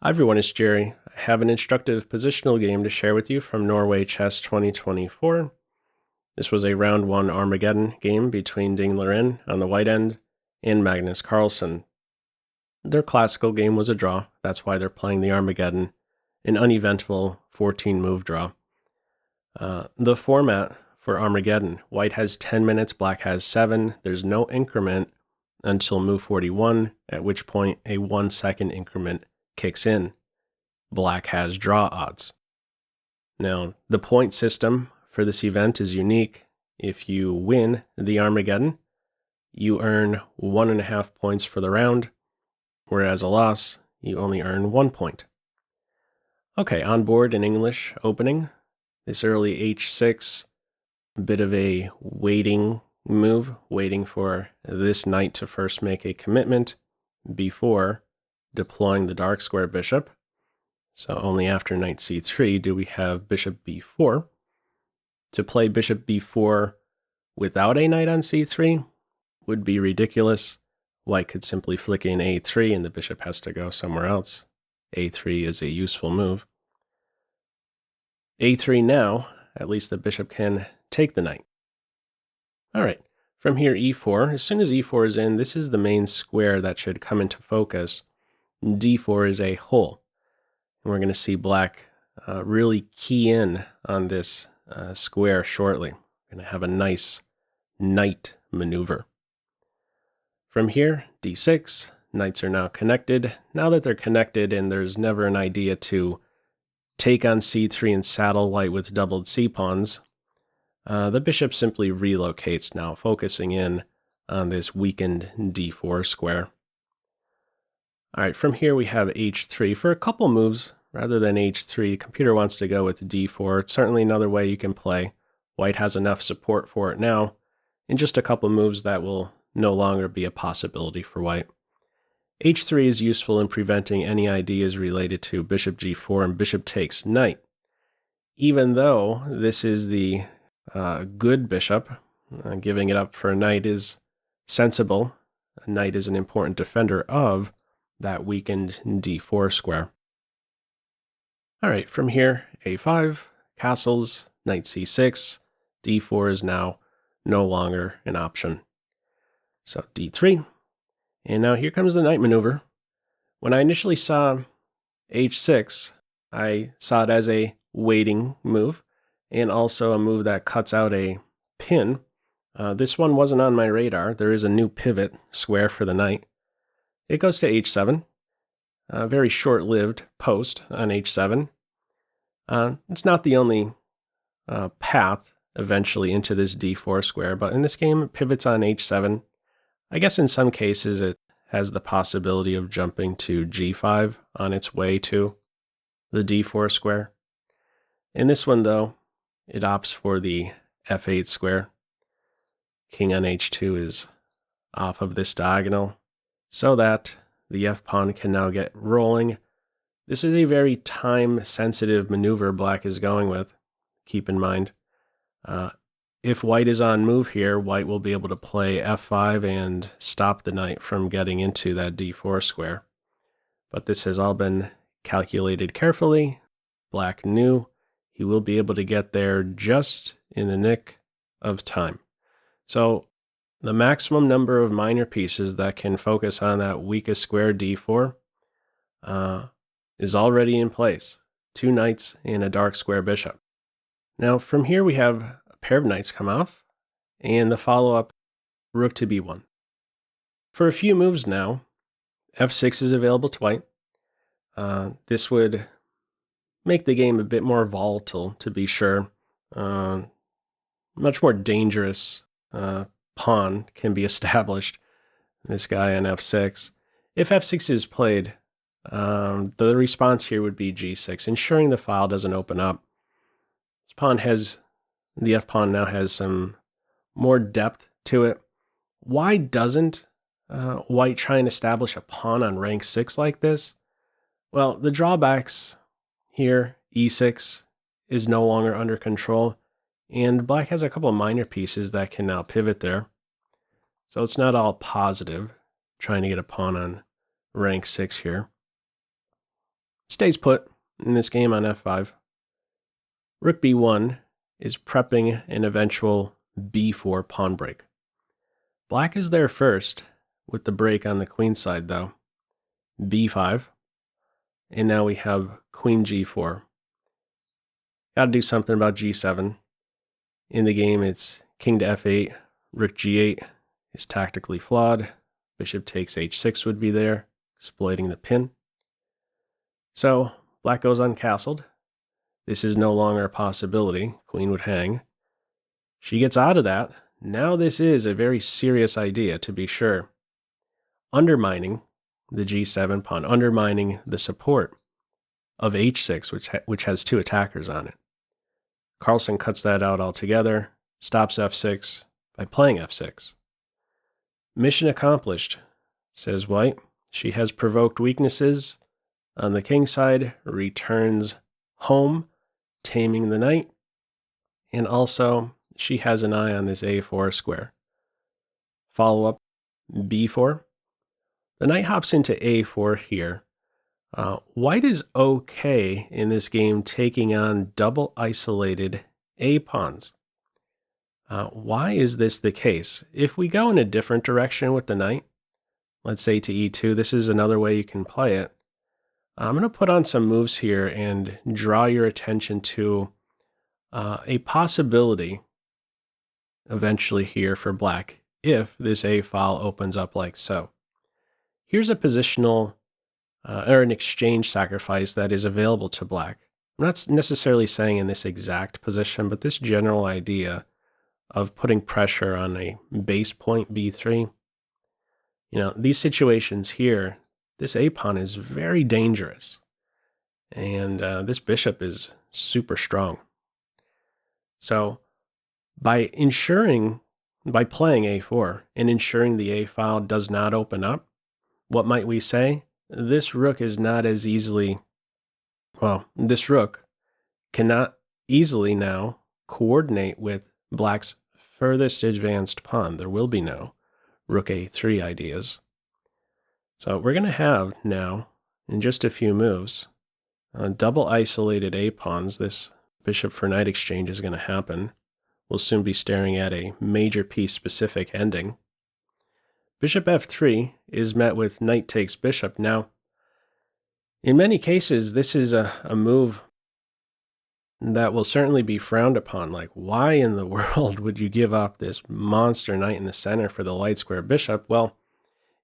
Hi everyone, it's Jerry. I have an instructive positional game to share with you from Norway Chess 2024. This was a round 1 Armageddon game between Liren on the white end and Magnus Carlsen. Their classical game was a draw, that's why they're playing the Armageddon, an uneventful 14-move draw. The format for Armageddon: white has 10 minutes, black has 7. There's no increment until move 41, at which point a 1-second increment kicks in. Black has draw odds. Now, the point system for this event is unique. If you win the Armageddon, you earn 1.5 points for the round, whereas a loss, you only earn 1 point. Okay, on board in English opening, this early h6, a bit of a waiting move, waiting for this knight to first make a commitment before deploying the dark square bishop. So only after knight c3 do we have bishop b4. To play bishop b4 without a knight on c3 would be ridiculous. White could simply flick in a3 and the bishop has to go somewhere else. a3 is a useful move. a3 now, at least the bishop can take the knight. All right, from here e4. As soon as e4 is in, this is the main square that should come into focus. d4 is a hole. And we're going to see black really key in on this square shortly. We're going to have a nice knight maneuver. From here, d6, knights are now connected. Now that they're connected and there's never an idea to take on c3 and saddle white with doubled c-pawns, the bishop simply relocates now, focusing in on this weakened d4 square. All right, from here we have h3. For a couple moves, rather than h3, the computer wants to go with d4. It's certainly another way you can play. White has enough support for it now. In just a couple moves, that will no longer be a possibility for white. h3 is useful in preventing any ideas related to bishop g4 and bishop takes knight. Even though this is the good bishop, giving it up for a knight is sensible. A knight is an important defender of that weakened d4 square. All right, from here, a5, castles, knight c6, d4 is now no longer an option. So d3, and now here comes the knight maneuver. When I initially saw h6, I saw it as a waiting move, and also a move that cuts out a pin. This one wasn't on my radar. There is a new pivot square for the knight. It goes to h7. A very short-lived post on h7. It's not the only path eventually into this d4 square, but in this game it pivots on h7. I guess in some cases it has the possibility of jumping to g5 on its way to the d4 square. In this one, though, it opts for the f8 square. King on h2 is off of this diagonal, so that the f-pawn can now get rolling. This is a very time-sensitive maneuver black is going with. Keep in mind, if white is on move here, white will be able to play f5 and stop the knight from getting into that d4 square. But this has all been calculated carefully. Black knew he will be able to get there just in the nick of time. So the maximum number of minor pieces that can focus on that weakest square d4 is already in place. 2 knights and a dark square bishop. Now from here we have a pair of knights come off, and the follow-up, rook to b1. For a few moves now, f6 is available to white. This would make the game a bit more volatile, to be sure. Much more dangerous pawn can be established. This guy on f6. If f6 is played, the response here would be g6, ensuring the file doesn't open up. This pawn has, the f-pawn now has some more depth to it. Why doesn't white try and establish a pawn on rank 6 like this? Well, the drawbacks here, e6 is no longer under control, and black has a couple of minor pieces that can now pivot there. So it's not all positive, trying to get a pawn on rank 6 here. stays put in this game on f5. Rook b1 is prepping an eventual b4 pawn break. Black is there first with the break on the queenside though. b5. And now we have queen g4. Got to do something about g7. In the game, it's king to f8, rook g8 is tactically flawed. Bishop takes h6 would be there, exploiting the pin. So black goes uncastled. This is no longer a possibility. Queen would hang. She gets out of that. Now this is a very serious idea, to be sure. Undermining the g7 pawn, undermining the support of h6, which has two attackers on it. Carlsen cuts that out altogether, stops f6 by playing f6. Mission accomplished, says white. She has provoked weaknesses on the king side, returns home, taming the knight, and also she has an eye on this a4 square. Follow up b4. The knight hops into a4 here. White is okay in this game taking on double isolated a pawns. Why is this the case? If we go in a different direction with the knight, let's say to e2, this is another way you can play it. I'm going to put on some moves here and draw your attention to a possibility eventually here for black if this a file opens up like so. Here's a positional or an exchange sacrifice that is available to black. I'm not necessarily saying in this exact position, but this general idea of putting pressure on a base point b3. You know, these situations here, this a-pawn is very dangerous. And this bishop is super strong. So by playing a4 and ensuring the a file does not open up, what might we say? This rook is not as easily, well, this rook cannot easily now coordinate with black's furthest advanced pawn. There will be no rook a3 ideas. So we're going to have now, in just a few moves, double isolated a pawns. This bishop for knight exchange is going to happen. We'll soon be staring at a major piece specific ending. Bishop f3 is met with knight takes bishop. Now, in many cases, this is a move that will certainly be frowned upon. Like, why in the world would you give up this monster knight in the center for the light square bishop? Well,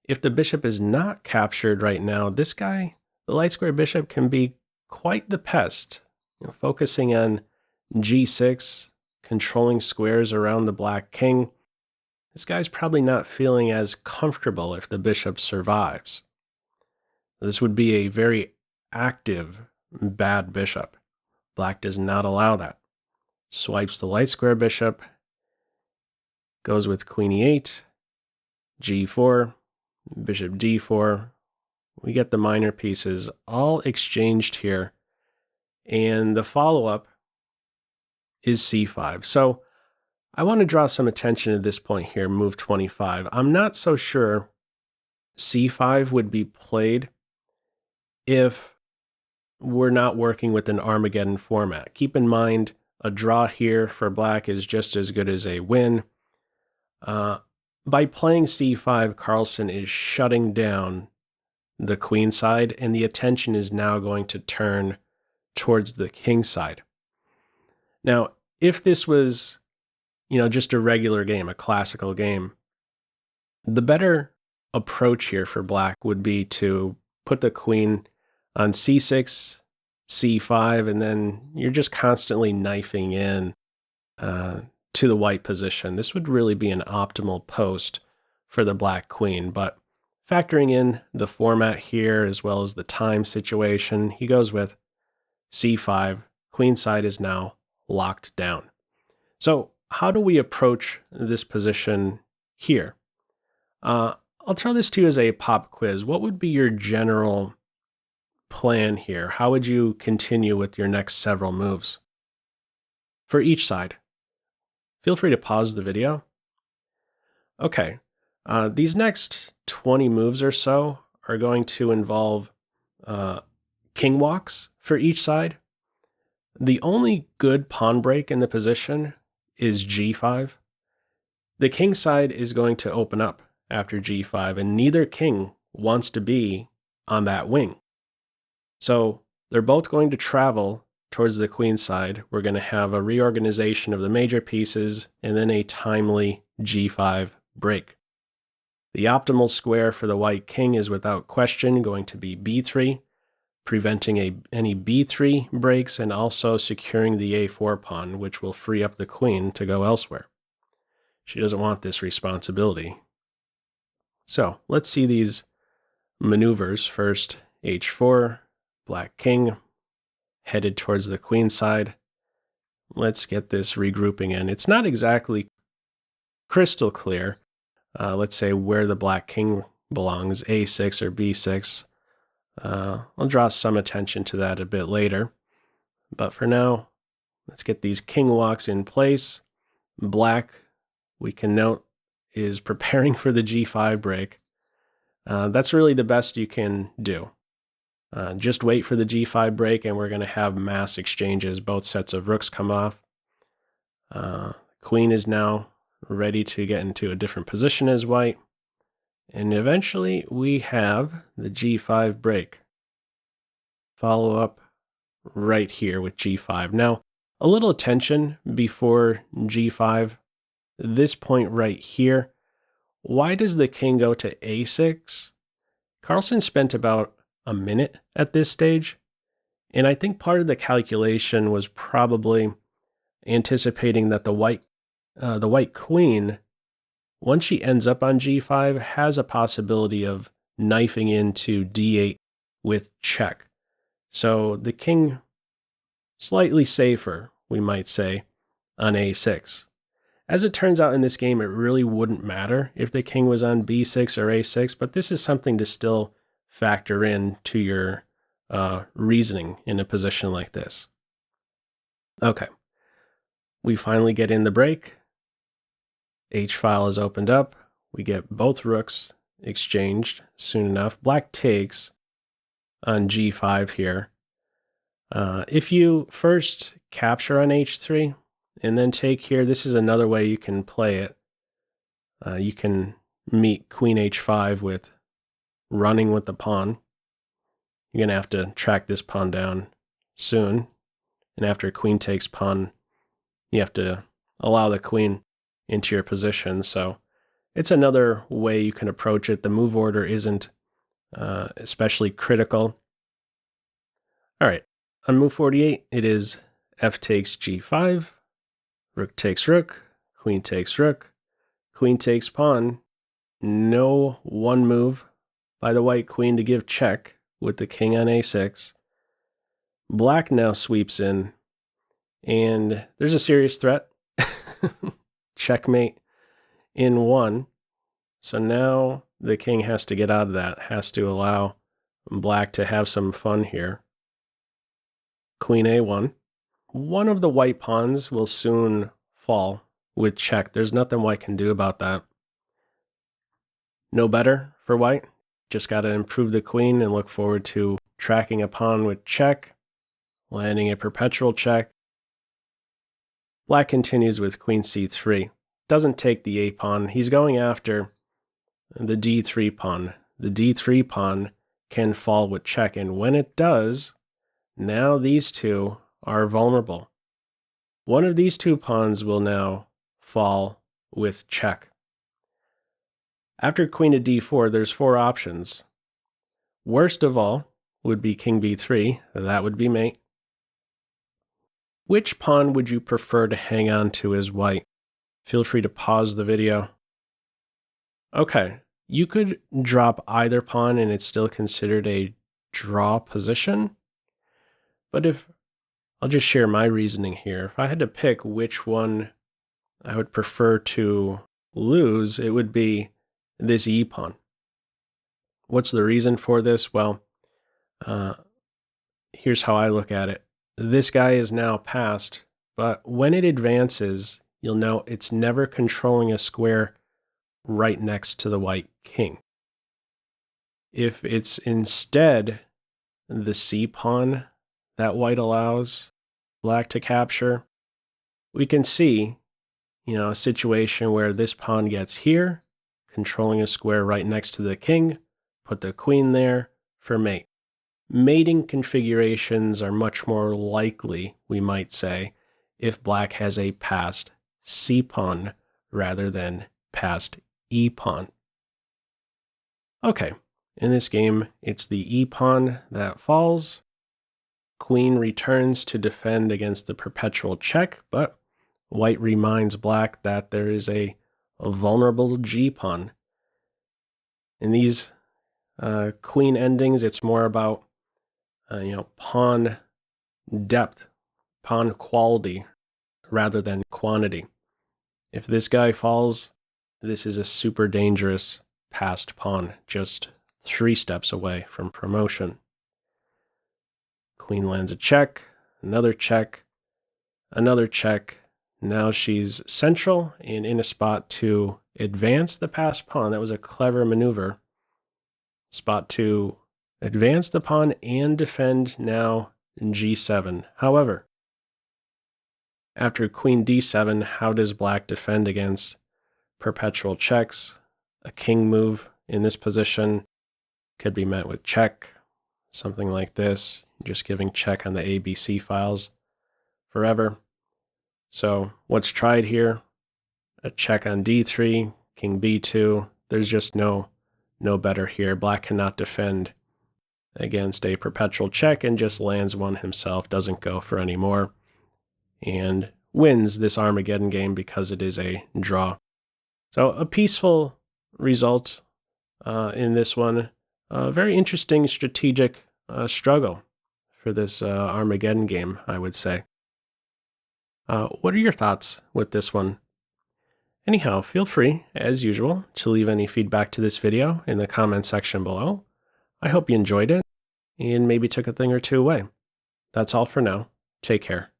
if the bishop is not captured right now, this guy, the light square bishop, can be quite the pest. You know, focusing on g6, controlling squares around the black king. This guy's probably not feeling as comfortable if the bishop survives. This would be a very active, bad bishop. Black does not allow that. Swipes the light square bishop, goes with queen e8, g4, bishop d4. We get the minor pieces all exchanged here. And the follow-up is c5. So I want to draw some attention at this point here, move 25. I'm not so sure c5 would be played if we're not working with an Armageddon format. Keep in mind, a draw here for black is just as good as a win. By playing c5, Carlsen is shutting down the queen side, and the attention is now going to turn towards the king side. Now, if this was, just a regular game, a classical game, the better approach here for black would be to put the queen on c6, c5, and then you're just constantly knifing in to the white position. This would really be an optimal post for the black queen, but factoring in the format here as well as the time situation, he goes with c5. Queen side is now locked down. So how do we approach this position here? I'll throw this to you as a pop quiz. What would be your general plan here? How would you continue with your next several moves for each side? Feel free to pause the video. Okay, these next 20 moves or so are going to involve kingwalks for each side. The only good pawn break in the position is g5. The king side is going to open up after g5, and neither king wants to be on that wing. So they're both going to travel towards the queen side. We're going to have a reorganization of the major pieces and then a timely g5 break. The optimal square for the white king is without question going to be b3, preventing any b3 breaks and also securing the a4 pawn, which will free up the queen to go elsewhere. She doesn't want this responsibility. So let's see these maneuvers. First, h4, black king, headed towards the queen side. Let's get this regrouping in. It's not exactly crystal clear, let's say, where the black king belongs, a6 or b6. I'll draw some attention to that a bit later. But for now, let's get these king walks in place. Black, we can note, is preparing for the g5 break. That's really the best you can do. Just wait for the g5 break and we're going to have mass exchanges. Both sets of rooks come off. Queen is now ready to get into a different position as white. And eventually we have the g5 break. Follow up right here with g5. Now, a little attention before g5. This point right here. Why does the king go to a6? Carlsen spent about a minute at this stage, and I think part of the calculation was probably anticipating that the white queen, once she ends up on g5, has a possibility of knifing into d8 with check. So the king, slightly safer, we might say, on a6. As it turns out in this game, it really wouldn't matter if the king was on b6 or a6, but this is something to still factor in to your reasoning in a position like this. Okay, we finally get in the break. H-file is opened up. We get both rooks exchanged soon enough. Black takes on g5 here. If you first capture on h3 and then take here, this is another way you can play it. You can meet queen h5 with running with the pawn. You're going to have to track this pawn down soon. And after queen takes pawn, you have to allow the queen into your position. So it's another way you can approach it. The move order isn't especially critical. All right, on move 48, it is f takes g5, rook takes rook, queen takes rook, queen takes pawn. No one move by the white queen to give check with the king on a6. Black now sweeps in, and there's a serious threat. Checkmate in one. So now the king has to get out of that, has to allow black to have some fun here. Queen a1. One of the white pawns will soon fall with check. There's nothing white can do about that. No better for white. Just got to improve the queen and look forward to tracking a pawn with check, landing a perpetual check. Black continues with queen c3. Doesn't take the a pawn. He's going after the d3 pawn. The d3 pawn can fall with check, and when it does, now these two are vulnerable. One of these two pawns will now fall with check. After queen to d4, there's four options. Worst of all would be king b3. That would be mate. Which pawn would you prefer to hang on to as white? Feel free to pause the video. Okay, you could drop either pawn and it's still considered a draw position. But I'll just share my reasoning here. If I had to pick which one I would prefer to lose, it would be this e pawn. What's the reason for this? Well, here's how I look at it. This guy is now passed, but when it advances, you'll note it's never controlling a square right next to the white king. If it's instead the C pawn that white allows black to capture, we can see, a situation where this pawn gets here, controlling a square right next to the king, put the queen there for mate. Mating configurations are much more likely, we might say, if black has a passed C pawn rather than passed E pawn. Okay, in this game, it's the E pawn that falls. Queen returns to defend against the perpetual check, but white reminds black that there is a vulnerable G pawn. In these queen endings, it's more about pawn depth, pawn quality, rather than quantity. If this guy falls, this is a super dangerous passed pawn, just 3 steps away from promotion. Queen lands a check, another check, another check. Now she's central and in a spot to advance the passed pawn. That was a clever maneuver. Spot to advance the pawn and defend now in G7. However, after queen D7, how does black defend against perpetual checks? A king move in this position could be met with check, something like this, just giving check on the ABC files forever. So what's tried here? A check on D3, king B2. There's just no better here. Black cannot defend against a perpetual check and just lands one himself, doesn't go for any more, and wins this Armageddon game because it is a draw. So a peaceful result in this one. A very interesting strategic struggle for this Armageddon game, I would say. What are your thoughts with this one? Anyhow, feel free, as usual, to leave any feedback to this video in the comment section below. I hope you enjoyed it and maybe took a thing or two away. That's all for now. Take care.